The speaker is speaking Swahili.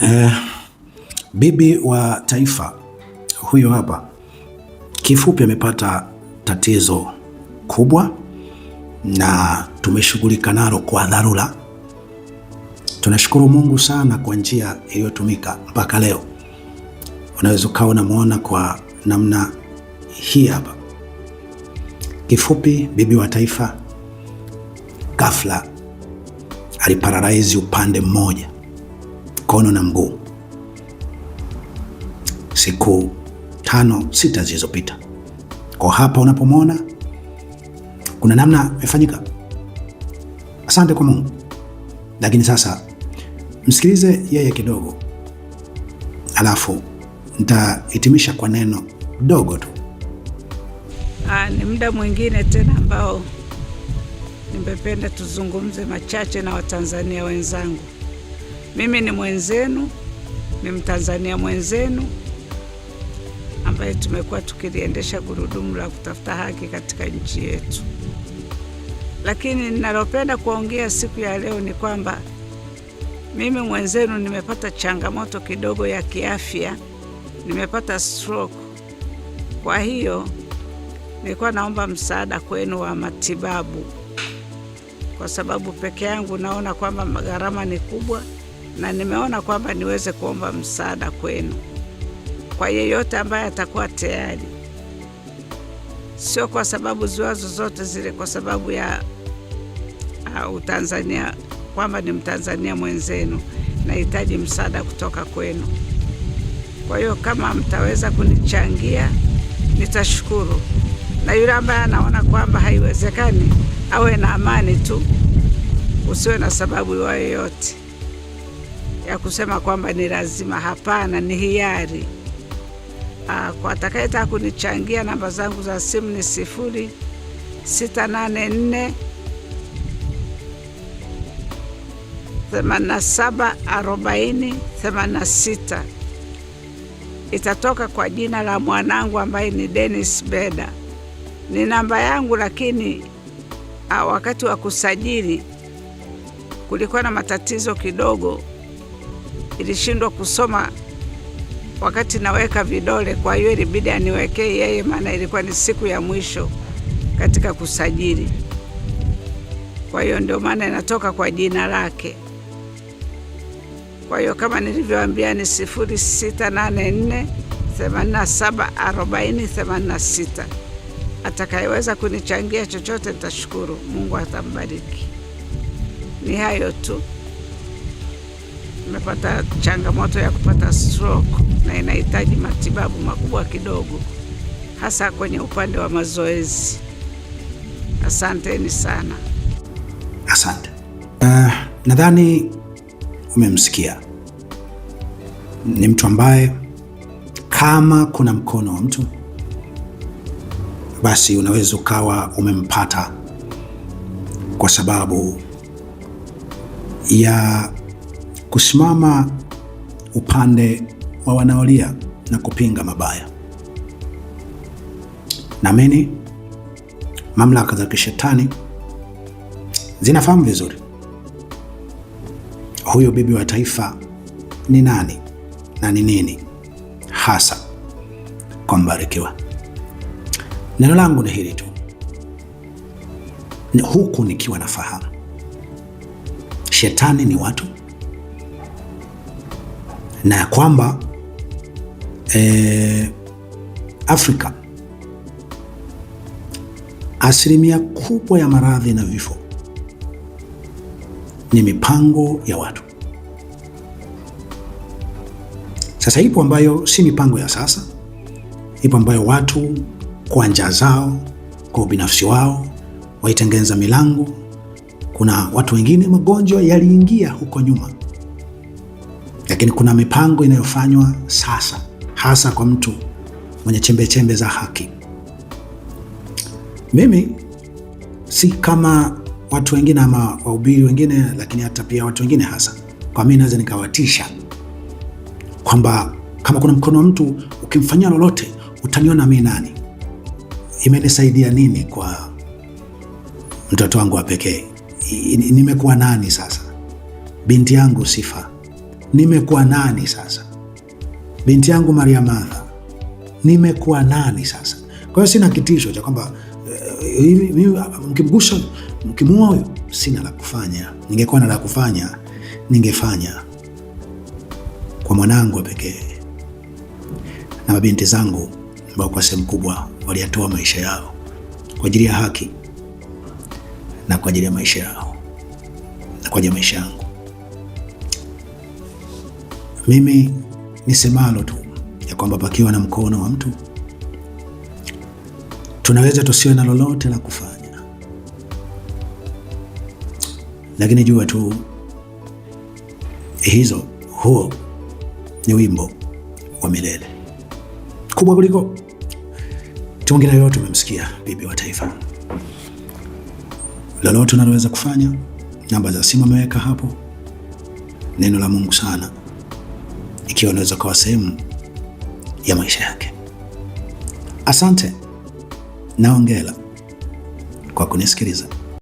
Eh, bibi wa taifa huyo hapa, kifupi amepata tatizo kubwa na tumeshughulika nalo kwa dharura. Tunashukuru Mungu sana kwa njia iliyotumika mpaka leo. Unaweza ukawa unamuona kwa namna hii hapa. Kifupi, bibi wa taifa ghafla aliparalaizi upande mmoja, mkono na mguu, siku 5-6 zilizopita. Kwa hapa unapomwona kuna namna imefanyika. Asante kwa Mungu. Lakini sasa msikilize yeye kidogo, alafu nitahitimisha kwa neno dogo tu. Ni muda mwingine tena ambao nimependa tuzungumze machache na Watanzania wenzangu. Mimi ni mwenzenu, ni Mtanzania mwenzenu ambaye tumekuwa tukiliendesha gurudumu la kutafuta haki katika nchi yetu. Lakini ninalopenda kuongea siku ya leo ni kwamba mimi mwenzenu nimepata changamoto kidogo ya kiafya, nimepata stroke. Kwa hiyo nilikuwa naomba msaada kwenu wa matibabu, kwa sababu peke yangu naona kwamba gharama ni kubwa, na nimeona kwamba niweze kuomba msaada kwenu, kwa yeyote ambaye atakuwa tayari. Sio kwa sababu ziwazo zote zile, kwa sababu ya Utanzania, kwamba ni Mtanzania mwenzenu, nahitaji msaada kutoka kwenu. Kwa hiyo kama mtaweza kunichangia nitashukuru, na yule ambaye anaona kwamba haiwezekani awe na amani tu, usiwe na sababu yoyote ya kusema kwamba ni lazima. Hapana, ni hiari. Kwa atakayetaka kunichangia, namba zangu za simu ni 0684 87 40 86. Itatoka kwa jina la mwanangu ambaye ni Dennis Beda. Ni namba yangu, lakini wakati wa kusajili kulikuwa na matatizo kidogo, ilishindwa kusoma wakati naweka vidole. Kwa hiyo ilibidi aniwekee yeye, maana ilikuwa ni siku ya mwisho katika kusajili. Kwa hiyo ndio maana inatoka kwa jina lake. Kwa hiyo kama nilivyoambia ni 0684 87 40 86. Atakayeweza kunichangia chochote nitashukuru. Mungu atambariki. Ni hayo tu. Nimepata changamoto ya kupata stroke na inahitaji matibabu makubwa kidogo, hasa kwenye upande wa mazoezi. Asanteni sana. Asante. Nadhani umemsikia. Ni mtu ambaye kama kuna mkono wa mtu, basi unaweza ukawa umempata kwa sababu ya kusimama upande wa wanaolia na kupinga mabaya. Naamini mamlaka za kishetani zinafahamu vizuri huyo bibi wa taifa ni nani na ni nini hasa kwa Mbarikiwa. Neno langu ni hili tu, huku nikiwa nafahamu shetani ni watu, na kwamba Afrika asilimia kubwa ya maradhi na vifo ni mipango ya watu. Sasa ipo ambayo si mipango ya sasa, ipo ambayo watu kwa njaa zao, kwa ubinafsi wao waitengeneza milango. Kuna watu wengine magonjwa yaliingia huko nyuma, lakini kuna mipango inayofanywa sasa, hasa kwa mtu mwenye chembe chembe za haki. Mimi si kama watu wengine ama wahubiri wengine, lakini hata pia watu wengine, hasa kwa mimi naweza nikawatisha kwamba kama kuna mkono wa mtu ukimfanyia lolote utaniona mimi nani. Imenisaidia nini kwa mtoto wangu wa pekee? Nimekuwa nani sasa? Binti yangu Sifa nimekuwa nani sasa? Binti yangu Maria Martha, nimekuwa nani sasa? Kwa hiyo sina kitisho cha kwamba mkimgusa, mkimuoa huyo, sina la kufanya. Ningekuwa na la kufanya, ningefanya kwa mwanangu pekee na mabinti zangu ambao kwa sehemu kubwa waliatoa maisha yao kwa ajili ya haki na kwa ajili ya maisha yao na kwa ajili ya maisha yangu. Mimi nisemalo tu ya kwamba pakiwa na mkono wa mtu tunaweza tusiwe na lolote la kufanya, lakini jua tu huo ni wimbo wa milele kubwa kuliko tuongea yote. Umemsikia bibi wa taifa. Lolote unaloweza kufanya, namba za simu ameweka hapo. Neno la Mungu sana, ikiwa unaweza kuwa sehemu ya maisha yake. Asante na hongera kwa kunisikiliza.